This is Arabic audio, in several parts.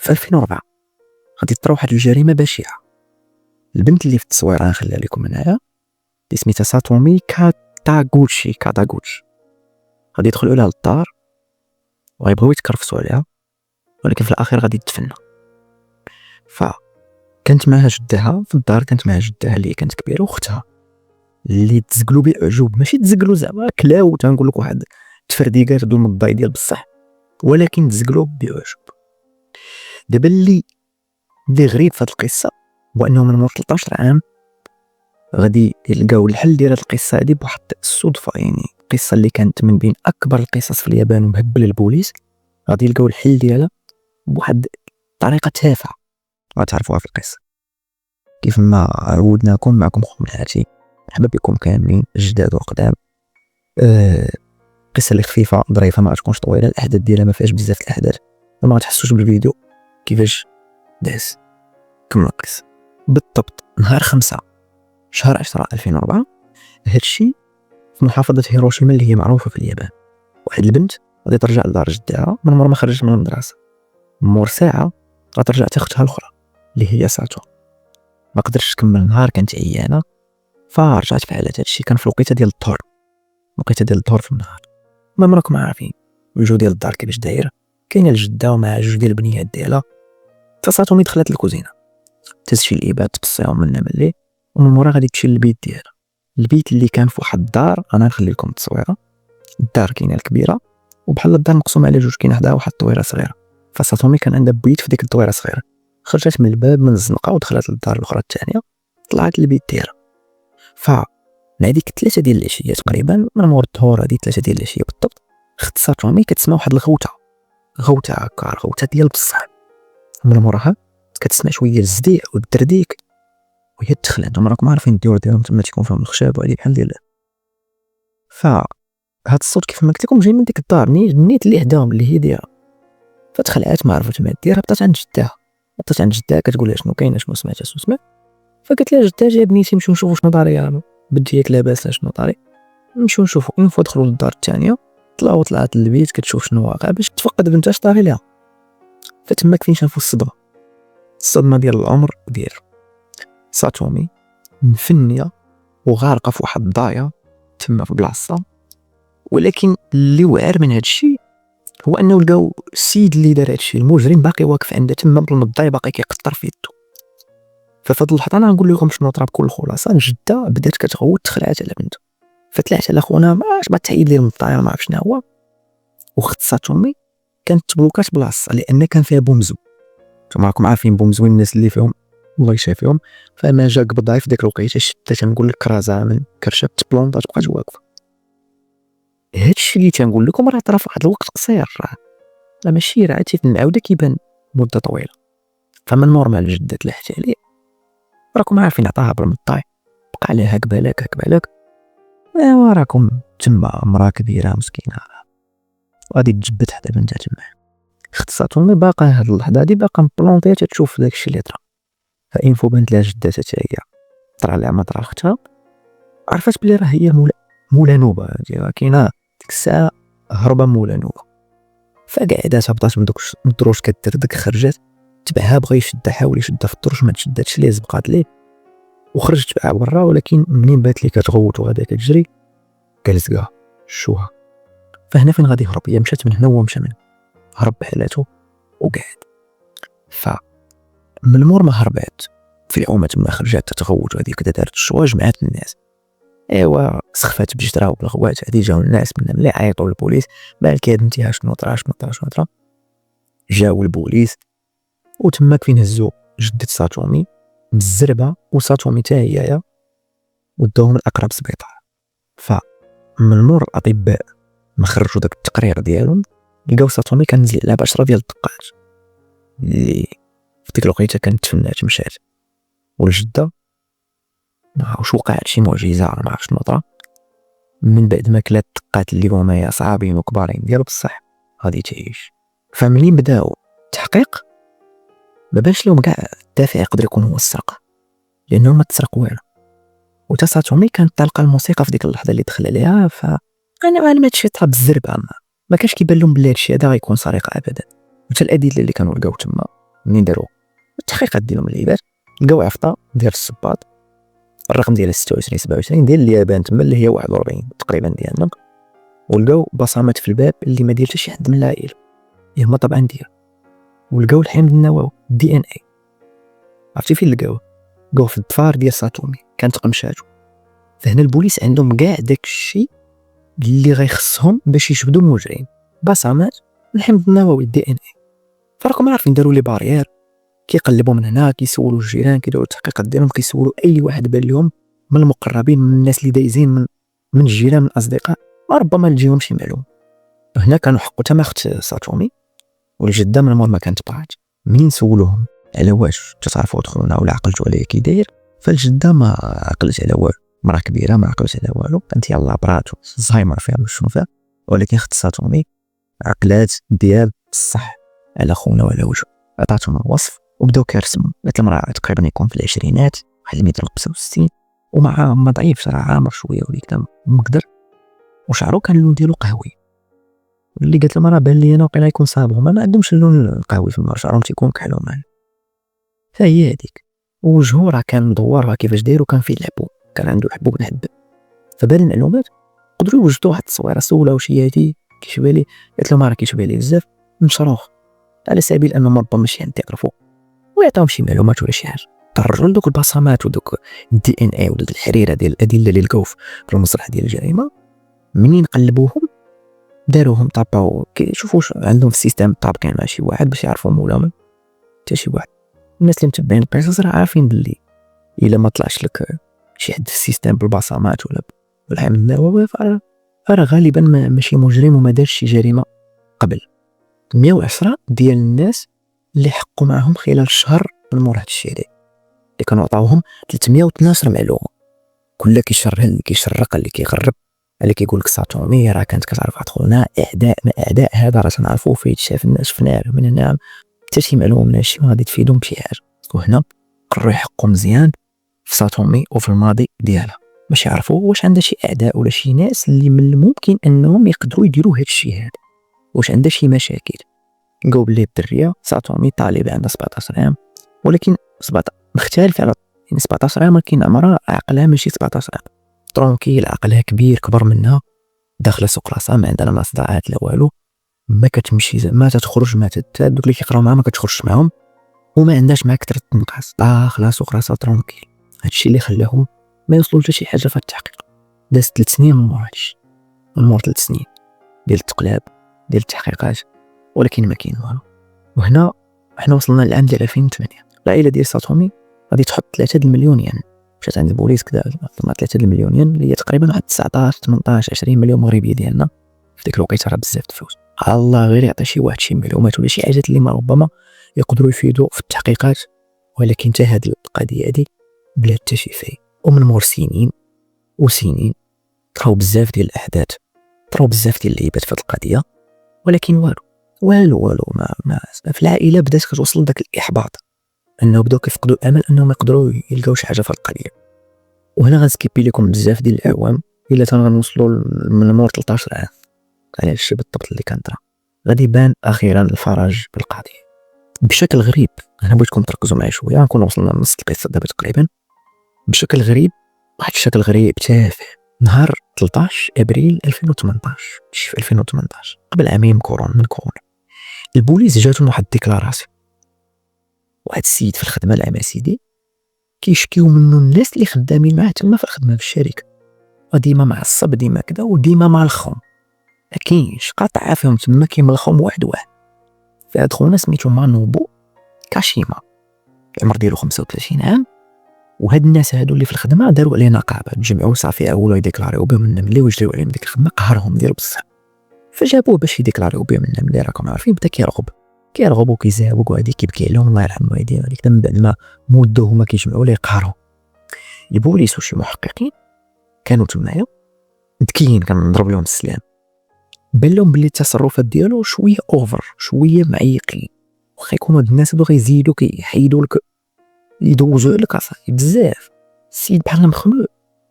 في 2004 غادي تطرا واحد الجريمه بشعه. البنت اللي في التصويره نخليها لكم هنايا اللي سميتها ساتومي كاتاغوتشي غادي يدخلوا لها للدار وغيبغيو يتكرفسوا عليها، ولكن في الاخير غادي تدفن. فكانت معها جدها في الدار، كانت معها جدها اللي كانت كبيره واختها اللي تزقلوا باعجوب، ماشي تزقلوا زعما كلاو تنقول لك واحد تفرديقات دول الضاي ديال بصح، ولكن تزقلوا باعجوب. دابا اللي غريب في هذه القصه هو انه من 13 عام غادي يلقاو الحل ديال هذه القصه هذه بواحد الصدفه. يعني القصه اللي كانت من بين اكبر القصص في اليابان ومهبل البوليس غادي يلقاو الحل ديالها بواحد الطريقه تافهه غتعرفوها في القصه. كيف ما عودناكم معكم خواتي مرحبا بكم كاملين جداد وقدام. قصه اللي خفيفه ظريفه ما تكونش طويله، الاحداث ديالها ما فيهاش بزاف الاحداث، ما غتحسوش بالفيديو كيفاش داز. كمل القصه. بالضبط نهار 5 شهر 10 2004 هادشي في محافظه هيروشيما اللي هي معروفه في اليابان. واحد البنت غادي ترجع لدار جدها من مور ما خرجت من المدرسه، مور ساعه غترجع حتى اختها الاخرى اللي هي ساتو. ما قدرتش تكمل النهار، كانت عيانه فرجعت فعلت هادشي. كان في الوقيته ديال الظهر في النهار. ما راكم عارفين الجو ديال الدار كيفاش داير، كاينه الجده ومع جوج ديال البنيات ديالها. فساتومي دخلت للكوزينه تشي الاباد تقصيهم من ملي، ومن مورا غادي تمشي للبيت ديالها. البيت اللي كان في واحد الدار، انا نخلي لكم التصويره. الدار كاينه الكبيره وبحال الدار مقسومه على جوج، كاين حداها واحد الطويره صغيره. فساتومي كان عندها بيت في ديك الطويره صغيره، خرجت من الباب من الزنقه ودخلت للدار الاخرى الثانيه، طلعت للبيت ديالها. مع ديك 3 ديال العشيه تقريبا، من مور الظهر هذه 3 ديال العشيه بالضبط، اخت ساتومي كتسمع واحد الغوته هكا، الغوته ديال بصح. من موراها كتسمع شويه الزديع والدرديك وهي تدخل عندهم. راكم عارفين الديور ديالهم تما تيكون فيهم الخشب وهذه بحال ديال. هاد الصوت كيف ما قلت لكم جاي من ديك الدار، نيت اللي حداهم اللي هي ديالها. فدخلت ما عرفت ما ديرها، بطات عند جدها كتقول لها شنو كاين، شنو سمعت. فقالت لها جدها جا بنيتي نمشيو نشوفوا شنو طاري، بدي ياك لاباس شنو طاري، نمشيو نشوفوا. اون فوا دخلوا للدار الثانيه طلعت للبيت كتشوف شنو واقع باش تفقد بنتها اش طاري لها. فتماك فين شافوا الصدمه ديال العمر ديال ساتومي مفنيه وغارقه في واحد الضايه تما في بلاصه. ولكن اللي وعر من هادشي هو انه لقاو السيد اللي دار هادشي، المجرم باقي واقف عنده تما بلا الضاي باقي كيقطر في يدو. ففي هاد اللحظه انا نقول لكم شنو طرا بكل خلاصه. جده بدات كتغوت تخلعت على بنته، فتلعت على خونا ماش بغات تعيد ليه الطاير ما عرف شنو هو. وخت ساتومي كانت تبلوكات بلاصه لان كان فيها بومزو. نتوما راكم عارفين بومزو الناس اللي فيهم الله يشافيهم. فما جا قبضاي في ديك الوقيته شدت تنقول لك كرازه من كرشه تبلونطات بقات واقفه. هادشي اللي تنقول لكم راه طرا في واحد الوقت قصير، راه ماشي راه عاد العوده كيبان مده طويله. فمن مور ما الجده تلحت عليه راكم عارفين عطاها بالمطاي، بقى عليها هاك بالك ايوا راكم تما مرا كبيره مسكينه وغادي تجبد حدا بنتها تما. اخت ساتومي باقا هاد اللحظه هادي باقا مبلونطيه تشوف داكشي اللي طرا. فانفو بنت لها جدتها حتى هي طرا لها ما طرا اختها، عرفت بلي راه هي مولا نوبه كاينه ديك الساعه هربه مولا نوبه. فقعدات هبطات من دوك الدروج كدردك، خرجت تبعها بغى يشدها، حاول يشدها في الدروج ما تشداتش ليه، زبقات ليه وخرجت تبعها برا. ولكن منين بات لي كتغوت وغادا كتجري كلزقها شوها. فهنا فين غادي يهرب؟ هي مشات من هنا وهو مشى من هنا، هرب بحالاتو وقعد. فمن مور ما هربات في العومه تما خرجت تتغوت وهذيك دارت الشوا جمعات الناس. ايوا سخفات بجدرا وبالغوات هذه جاو الناس من ملي عيطوا للبوليس مالك يا بنتي شنو طرا. جاو البوليس وتماك فين هزو جدة ساتومي بالزربه وساتومي حتى هي وداوهم لاقرب سبيطار. فمن مور الاطباء ما خرجوا داك التقرير ديالهم لقاو ساتومي كنزل على 10 ديال الدقات اللي في ديك الوقيته كانت تفنات مشات. والجده ما عرفش وقعت شي معجزه ما عرفش شنو طرا. من بعد ما كلات دقات اللي هما يا صعابين وكبارين ديال بصح غادي تعيش. فملين بداو التحقيق ما بانش لهم كاع الدافع يقدر يكون هو السرقه، لانه ما تسرق والو. وتا ساتومي كانت طالقه الموسيقى في ديك اللحظه اللي دخل عليها. فانا ما هادشي طرا بالزربه، ما كانش كيبان لهم بلي هادشي هذا غيكون سرقه ابدا. وتا الادله اللي كانوا لقاو تما منين داروا التحقيقات ديالهم العباد لقاو عفطه ديال الصباط الرقم ديال 26 27 ديال اليابان تما اللي هي 41 تقريبا ديالنا، ولقاو بصمات في الباب اللي ما ديال حتى شي حد من العائله اللي هما طبعا ديال، ولقاو الحمض النووي دي ان اي. عرفتي فين لقاوه؟ لقاوه في الضفار ديال ساتومي، كانت قمشاتو. فهنا البوليس عندهم كاع داك الشيء اللي غيخصهم باش يجبدوا المجرم، بصمات الحمض النووي دي ان اي. فراكم عارفين داروا لي بارير، كيقلبوا من هنا، كيسولوا الجيران، كيديروا التحقيقات ديالهم، كيسولوا اي واحد بان لهم من المقربين، من الناس اللي دايزين من الجيران، من الاصدقاء، ربما تجيهم شي معلومه. هنا كانوا حقوا تما اخت ساتومي والجده من مور ما كانت طلعت. منين سولوهم على واش تعرفوا تدخلونا ولا عقلتوا عليه كي داير، فالجده ما عقلت على والو، مرا كبيره ما عقلت على والو، كانت يلاه براتو الزهايمر فيها شنو فيها. ولكن اخت ساتومي عقلات ديال الصح على خونا وعلى وجهه، عطاتهم الوصف وبداو كيرسموا. قالت المراه تقريبا يكون في العشرينات، واحد 165، ومع ما ضعيف صراحه، عامر شويه ولكن مقدر، وشعرو كان اللون ديالو قهوي. اللي قالت المراه بان لي انا وقيلا يكون صابهم، ما عندهمش اللون القهوي في المراه، شعرهم تيكون كحلو معنا. فهي هذيك، وجهه راه كان مدور، راه كيفاش داير، وكان فيه الحبوب، كان عنده حبوب الحب. فبان المعلومات قدروا يوجدوا واحد التصويره، سولاو شي هادي كيشبه لي، قالت له راه كيشبه لي بزاف مشروخ، على سبيل انهم ربما شي حد يعرفوا ويعطيهم شي معلومات ولا شي حاجه. طرجوا لدوك البصمات ودوك الدي ان اي ودوك الحريره ديال الادله اللي لقاو في المسرح ديال الجريمه. منين قلبوهم داروهم طاباو كيشوفوا عندهم في السيستم طابقين مع شي واحد باش يعرفوهم ولا ما حتى شي واحد. الناس اللي متبعين القصص راه عارفين باللي الا ما طلعش لك شي حد في السيستم بالبصمات ولا بالحمض النووي فراه غالبا ماشي مجرم وما دارش شي جريمه قبل. 110 ديال الناس اللي حقوا معهم خلال شهر من مور هاد الشيء اللي كانوا عطاوهم 312 معلومه، كل كيشرق اللي كيغرب، اللي كيقول لك ساتومي راه كانت كتعرف عطخونا اعداء ما اعداء هذا راه تنعرفوا فيه شاف الناس شفناه من هنا، حتى شي معلومه من هادشي ما غادي تفيدهم بشي حاجه. وهنا قرروا يحقوا مزيان في ساتومي وفي الماضي ديالها باش يعرفوا واش عندها شي اعداء ولا شي ناس اللي من الممكن انهم يقدروا يديروا هاد الشيء هذا، واش عندها شي مشاكل. لقاو بلي الدريه ساتومي طالبه عندها 17 عام، ولكن 17 مختلف على يعني 17 عام، ولكن عمرها عقلها ماشي 17 عام، ترونكيل، عقلها كبير كبر منها، داخله سوق راسها، ما عندها لا صداعات لا والو، ما كتمشي ما تخرج، ما دوك اللي كيقراو معاها ما كتخرجش معاهم، وما عندهاش مع كثره النقاص، داخله سوق راسها ترونكيل. هادشي اللي خلاهم ما يوصلوا حتى شي حاجه في التحقيق. داز 3 سنين من مور هادشي، من مور 3 سنين ديال التقلاب ديال التحقيقات، ولكن ما كاين والو. وهنا حنا وصلنا للعام ديال 2008. العائله ديال ساتومي غادي تحط 3 المليون ين، مشات عند البوليس كذا طلعت 3 المليون ين اللي هي تقريبا واحد 19 18 20 مليون مغربي ديالنا في ديك الوقيته، راه بزاف الفلوس. الله غير يعطي شي واحد شي معلومات ولا شي حاجات اللي ما ربما يقدروا يفيدوا في التحقيقات. ولكن حتى هذه القضيه هذه بلا حتى شي فايده، ومن مور سنين وسنين طراو بزاف ديال الاحداث، طراو بزاف ديال اللعيبات في هذه القضيه، ولكن والو ما في العائله بدات كتوصل داك الاحباط، انه بداو كيفقدوا الامل انهم يقدروا يلقاو شي حاجه في القضيه. وهنا غنسكيبي لكم بزاف ديال الاعوام الا غنوصلوا من مور 13 عام على الشيء بالضبط اللي كان طرا. غادي يبان اخيرا الفرج بالقضيه بشكل غريب. انا بغيتكم تركزوا معايا شويه، غنكون وصلنا لنص القصه دابا تقريبا. بشكل غريب، واحد الشكل غريب تافه، نهار 13 ابريل 2018 في 2018 قبل عامين من كورونا، البوليس جاتهم واحد الديكلاراسيون، واحد السيد في الخدمه العام سيدي كيشكيو منه الناس اللي خدامين معاه تما في الخدمه في الشركه، وديما معصب ديما كذا وديما مع الخوم، ما كاينش قاطع فيهم تما كيملخهم واحد. فهاد خونا سميتو مانوبو كاشيما، العمر ديالو 35 عام. وهاد الناس هادو اللي في الخدمه داروا عليه نقابه، تجمعوا صافي اولوا يديكلاريو بهم انهم اللي وجدوا عليهم ديك الخدمه قهرهم ديال بصح، فجابوه باش يديكلاريو بهم انهم اللي راكم عارفين. بدا كيرغب وكيزاوق وهادي كيبكي عليهم الله يرحم والديه، هذيك من بعد ما مدوه هما كيجمعوا ليه قهروا. البوليس وشي محققين كانوا تمايا ذكيين، كنضرب لهم السلام، بان لهم باللي التصرفات ديالو شويه اوفر، شويه معيقين، واخا يكونوا هاد الناس هادو غيزيدوا كيحيدوا لك يدوزوا لك بزاف. السيد بحال مخلوع،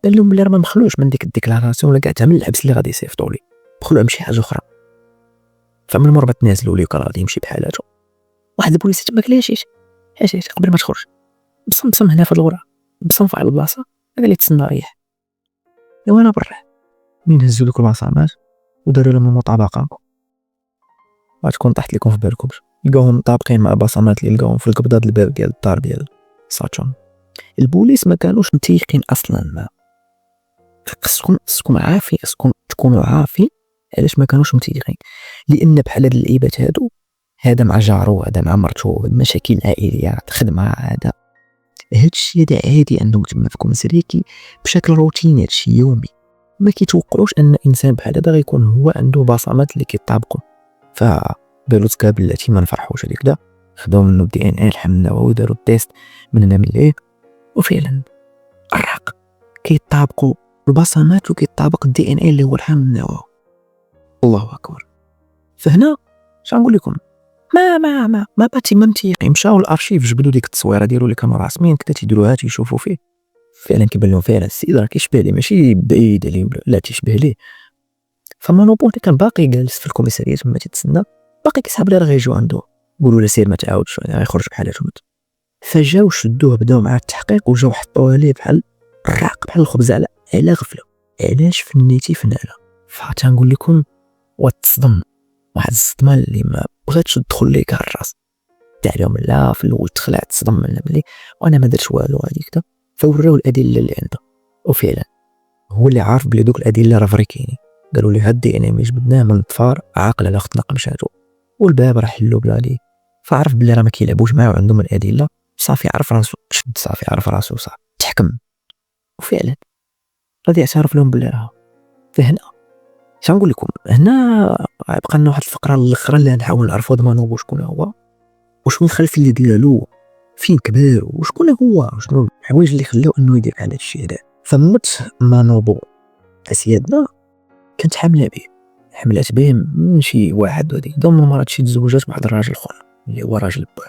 بان لهم بلي راه ما مخلوش من ديك الديكلاراسيون ولا كاع من الحبس اللي غادي يصيفطوا ليه، مخلوع بشي حاجه اخرى. فمن مره تنازلوا ليه وكان غادي يمشي بحالاته، واحد البوليس تما قال لها حاجه قبل ما تخرج بصم هنا في الغرة، بصم في واحد البلاصه قال لي تسنى ريح. وانا برا من هزوا دوك البصمات وداروا لهم المطابقه، غتكون طاحت لكم في بالكم لقاوهم طابقين مع البصمات اللي لقاوهم في القبضه ديال الباب ديال الدار ديال ساتون. البوليس ما كانوش متيقين اصلا، ما خصكم عارفين، خصكم تكونوا عارفين علاش ما كانوش متيقين. لان بحال هاد اللعيبات هادو، هذا مع جارو، هذا مع مرتو، المشاكل العائليه، خدمه، هذا هادشي هذا عادي عندهم تما في كوميسارية بشكل روتيني، هادشي يومي. ما كيتوقعوش ان انسان بحال هذا غيكون هو عنده بصمات اللي كيطابقوا. فبالو تقابل بلاتي ما نفرحوش هذيك دا، خداو منه دي ان اي الحمل النووي وداروا التيست من هنا من ليه، وفعلا الرق كيطابقوا البصمات وكيطابق الدي ان اي اللي هو الحمل النووي. الله اكبر. فهنا شنقول لكم، ما باتي ممتيقين. مشاو الارشيف جبدوا ديك التصويره ديالو اللي كانوا راسمين كدا تيديروها تيشوفوا فيه، فعلا كيبان لهم فعلا السيد راه كيشبه ليه، ماشي بعيد عليه لا تيشبه ليه. فمانوبو كان باقي جالس في الكوميساريه تما تيتسنى، باقي كيسحب ليه راه غيجيو عنده، قولوا له سير ما تعاودش غيخرج بحالاتهم. فجاو شدوه بداو معاه التحقيق وجاو حطوه ليه بحال الراق، بحال الخبز على غفله. علاش فنيتي فنانه؟ فتنقول لكم وتصدم واحد الصدمه اللي ما بغاتش تدخل ليك الراس تاع اليوم. لا في الاول تخلعت تصدم من ملي وانا ما درتش والو هذيك دا. فوراو الادله اللي عنده، وفعلا هو اللي عارف بلي دوك الادله راه فري كاينين. قالوا لي هاد الدي ان اي جبدناه من الطفار عاقل على اختنا قمشاتو، والباب راه حلو بلا ليه. فعرف بلي راه ما كيلعبوش معاه وعندهم الادله، صافي عرف راسو شد، صافي عرف راسو صافي تحكم. وفعلا غادي يعترف لهم بلي راه. فهنا شنقول لكم، هنا بقى لنا واحد الفقره الاخرى اللي نحاول نعرفوا ضمانو شكون هو، وشنو الخلفيه ديالو، فين كبر، وشكون هو، شنو الحوايج اللي خلاو انه يدير بحال هادشي هذا. فمت مانوبو اسيادنا كانت حملات به من شي واحد ودي ضمن المرات شي تزوجات بواحد الراجل اخر اللي هو راجل باه.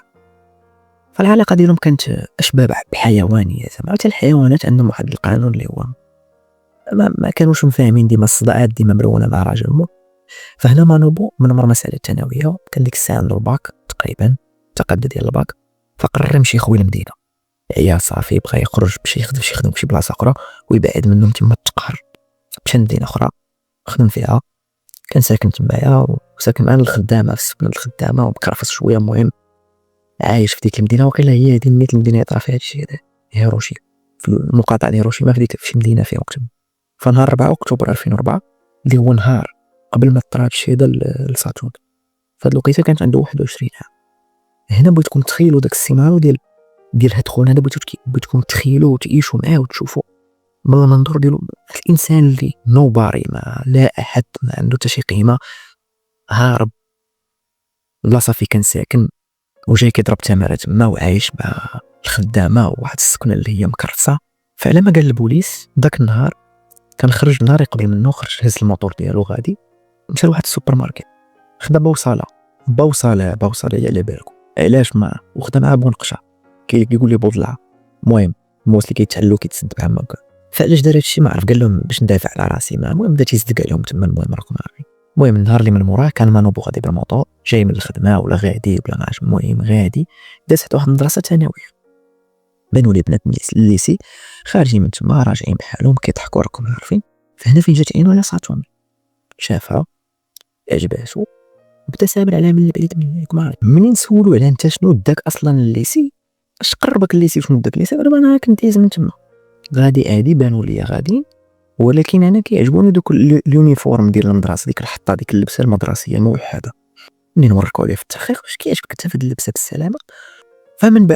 فالعلاقه ديالهم كانت اشبه بحيوانيه، زعما حتى الحيوانات عندهم واحد القانون اللي هو ما كانوش مفاهمين، ديما الصداعات ديما مرونه مع راجل مو. فهنا مانوبو من مر مساله الثانويه كان ديك الساعه عنده الباك تقريبا، تقدى ديال الباك، فقرر يمشي يخوي المدينه. هي صافي بغى يخرج باش يخدم في شي بلاصه اخرى ويبعد منهم تما التقهر. مشى لمدينه اخرى خدم فيها، كان ساكن تمايا وساكن مع الخدامه في السكن الخدامه ومكرفص شويه. المهم عايش في ديك المدينه، وقيلا هي هذه نيت المدينه يطرا فيها هادشي هذا، هيروشيما، في المقاطعه ديال هيروشيما، في ديك في مدينه فيها وقت. فنهار 4 اكتوبر 2004 اللي هو نهار قبل ما طرا هادشي هذا لساتون، فهاد الوقيته كانت عنده 21 عام. هنا بغيتكم تخيلوا داك السيناريو ديال هاد خونا هذا، بغيتكم تخيلوا وتعيشوا معاه وتشوفوا من المنظور ديالو. الانسان اللي نوباري، ما لا احد ما عنده حتى شي قيمه، هارب بلاصه فين كان ساكن وجاي كيضرب تماره تما وعايش مع الخدامه وواحد السكنه اللي هي مكرفصه. فعلا ما قال البوليس داك النهار كان خرج النهار يقبل منه، خرج هز الموتور ديالو غادي مشى لواحد السوبر ماركت، خدا بوصله على بالكم علاش ما وخدا معاه بونقشه كيقول لي بوضلع. المهم الموس اللي كيتحلو كيتسد بحال هكا. فعلاش دار هادشي ما عرف، قال لهم باش ندافع على راسي. ما المهم بدا تيصدق عليهم تما. المهم راكم عارفين. المهم النهار اللي من موراه كان مانوبو غادي بالموطور جاي من الخدمه ولا غادي ولا ما عرفش، المهم غادي داز حتى واحد المدرسه ثانويه. بانوا لي بنات من الليسي خارجين من تما راجعين بحالهم كيضحكوا راكم عارفين. فهنا فين جات عينو على ساتون، شافها عجباتو بدا سابر عليها من بعيد. منكم عارف منين سولوا على انت شنو داك اصلا الليسي، اش قربك الليسي شنو داك الليسي؟ انا كنت دايز من تما غادي بانوا لي غادي، ولكن انا كيعجبوني دوك اليونيفورم ديال المدرسه، ديك الحطه ديك اللبسه المدرسيه الموحده. منين وركوا لي في التحقيق واش كيعجبك انت في هاد اللبسه بالسلامه. فمن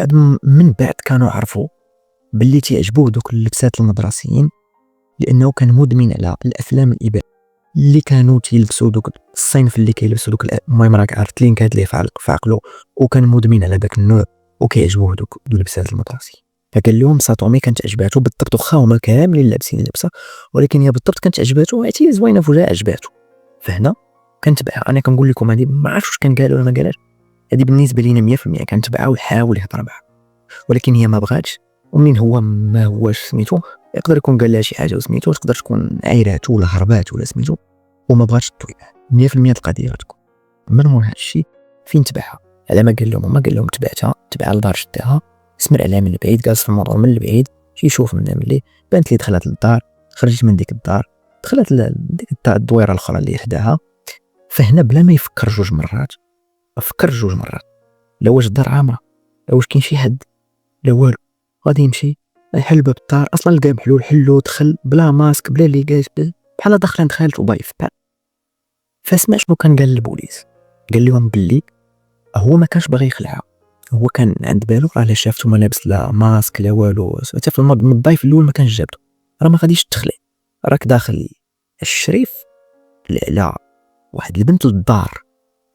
بعد كانوا عرفوا باللي تيعجبوه دوك اللبسات المدرسيين، لانه كان مدمن على الافلام الاباحيه اللي كانوا تيلبسوا دوك الصنف اللي كيلبسوا دوك. المهم راك عرفت لينكات ليه في عقله، وكان مدمن على داك النوع وكيعجبوه دوك اللبسات المدرسيه. فقال لهم ساتومي كانت عجباتو بالضبط، واخا هما كاملين لابسين اللبسه، ولكن هي بالضبط كانت عجباتو، عرفتي زوينه في وجهها عجباتو. فهنا كنتبعها. انا كنقول لكم هذه ما عرفتش واش كان قال ولا ما قالش، هذه بالنسبه لينا 100% كنتبعها وحاول يهضر معها، ولكن هي ما بغاتش. ومنين هو ما هواش سميتو، يقدر يكون قال لها شي حاجه وسميتو، تقدر تكون عايراتو ولا هربات ولا سميتو، وما بغاتش تطوي 100% القضيه غتكون من مور هادشي. فين تبعها على ما قال لهم هما، قال لهم تبعها لدار جدها، سمر عليها من البعيد، جالس في الموطور من البعيد شي يشوف منها ملي بانت لي دخلت للدار، خرجت من ديك الدار دخلت لديك الدويره الاخرى اللي حداها. فهنا بلا ما يفكر جوج مرات، لا واش الدار عامره، لا واش كاين شي حد، لا والو، غادي يمشي يحل باب الدار. اصلا لقى محلول، حلو دخل بلا ماسك بلا ليكاج، بحال داخلين دخلت وضيف بحال. فاسمع شنو كان قال البوليس، قال لهم باللي هو ما كانش باغي يخلعها، هو كان عند بالو راه لا شافتو ما لابس لا ماسك لا والو، حتى في الماضي من الضيف الاول ما كانش جابتو، راه ما غاديش تخلع، راك داخل الشريف على واحد البنت للدار،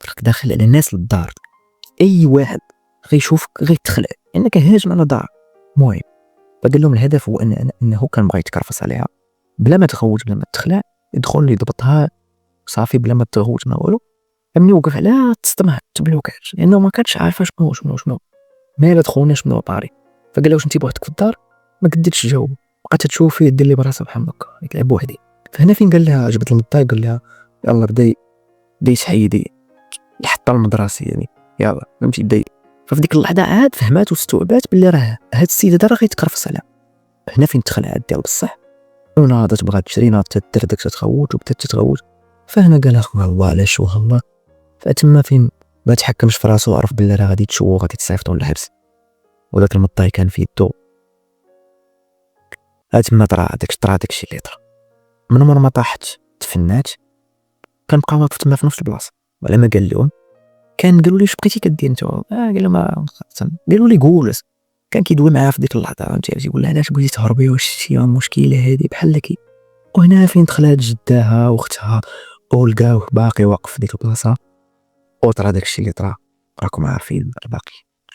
راك داخل على الناس للدار، اي واحد غيشوفك غيتخلع انك هاجم على دار. المهم فقال لهم الهدف هو انه كان بغى يتكرفص عليها بلا ما تخوت بلا ما تخلع، يدخل يضبطها صافي بلا ما تغوت ما والو. فمني وقف على تصطمه تبلوكاج لانه ما كانش عارفه شنو مالا دخلنا شنو طاري. فقال له واش انت بوحدك في الدار؟ ما قدتش تجاوب، بقات تشوف فيه دير لي براسها بحال هكا يتلعب بوحدي. فهنا فين قال لها جبت المطاي، قال لها يلا بدا يتحيدي الحطه المدرسيه يعني يلا فهمتي بدا. ففي ديك اللحظه عاد فهمات واستوعبات باللي راه هاد السيده راه غيتكرفص عليها. هنا فين تخلعت ديال بصح، وناضت بغات تشري، ناضت تدير داك تتخوت وبدات تتغوت. فهنا قال لها الله علاش والله. فتما فين ما تحكمش في راسو، عرف باللي راه غادي تشوه غادي تصيفطو للحبس، وداك المطاي كان في يدو. تما طرا داكشي اللي طرا. من مور ما طاحت تفنات كنبقى واقف تما في نفس البلاصه. وعلى ما قال لهم كان قالوا لي اش بقيتي كدير انت؟ قال لهم قالوا لي جولس. كان كيدوي معاها في ديك اللحظه فهمتي، يقول لها علاش بغيتي تهربي، واش شتي مشكله هذه بحال كي. وهنا فين دخلت جداها واختها ولقاوه باقي واقف في ديك البلاصه، وطرا داكشي اللي طرا راكم عارفين الباقي.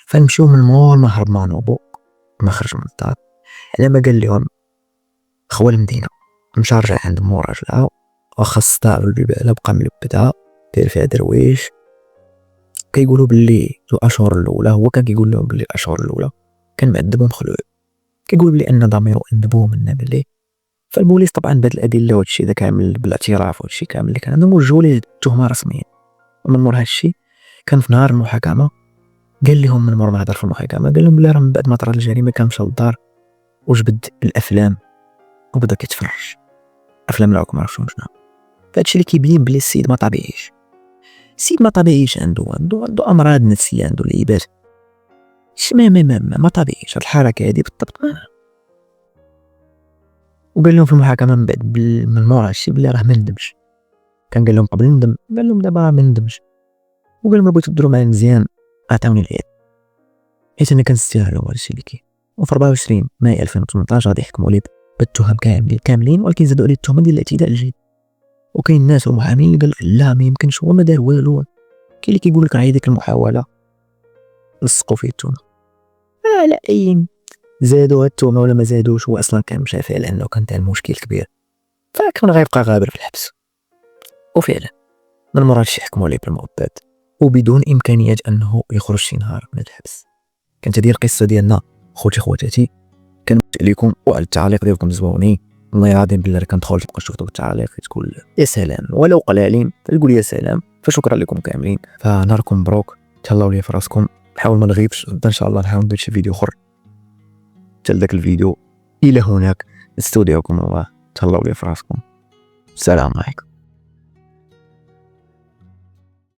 فنمشيو من مور ما هرب مع نوبو ما خرج من الدار. على ما قال لهم خوا المدينه، مشى رجع عند مور راجلها، واخا الصداع والبيباله بقى ملبدها داير فيها درويش. كيقولوا باللي الاشهر الاولى هو كان كيقول لهم باللي الاشهر الاولى كان معذب ومخلوع، كيقول بلي ان ضميره انبوه منا باللي. فالبوليس طبعا بهاد الادله وهادشي ذا كامل بالاعتراف وهادشي كامل اللي كان عندهم وجهوا ليه التهمه رسميا. ومن مور هادشي كان في نهار المحاكمه قال لهم، من مور ما هضر في المحاكمه قال لهم بلي راه من بعد ما طرات الجريمه كان مشى للدار وجبد الافلام وبدا كيتفرج افلام راكم عارفين شنو. فهادشي اللي كيبين بلي السيد ما طبيعيش، السيد ما طبيعيش، عنده امراض نفسيه، عنده لعيبات ما طبيعيش هاد الحركه هادي بالضبط. وقال لهم في المحاكمه من بعد من مور هادشي بلي راه ما ندمش. كان قال لهم قبل ندم، قال لهم دابا راه ما ندمش. وقال لهم بغيتو ديروا معايا مزيان عطاوني العيد حيت انا كنستاهلوا هادشي اللي كاين. وفي 24 ماي 2018 غادي يحكموا لي بالتهم كاملين، ولكن زادوا عليه التهمه ديال الاعتداء الجنسي. وكاين ناس ومحامين اللي قال لك لا ما يمكنش هو ما دار والو، كاين اللي كيقول لك راه هي ديك المحاوله لصقوا فيه التهمه. لا اي زادوا التهمه ولا ما زادوش، هو اصلا كان مشافي على انه كان دار مشكل كبير، فكان غيبقى غابر في الحبس. وفعلا من مرات شي حكموا ليه بالمؤبد وبدون امكانيات انه يخرج شي نهار من الحبس. كانت هذه القصه ديالنا خوتي خواتاتي، كنمتع لكم وعلى التعليق ديالكم زوينين. الله يعظم بالله كندخل تبقى تشوف دوك التعليق تقول يا سلام، ولو قلالين تقول يا سلام. فشكرا لكم كاملين، فنهاركم مبروك، تهلاو لي في راسكم. نحاول ما نغيبش ان شاء الله، نحاول ندير شي فيديو اخر. حتى لذاك الفيديو الى هناك نستودعكم الله، تهلاو لي في راسكم. السلام عليكم.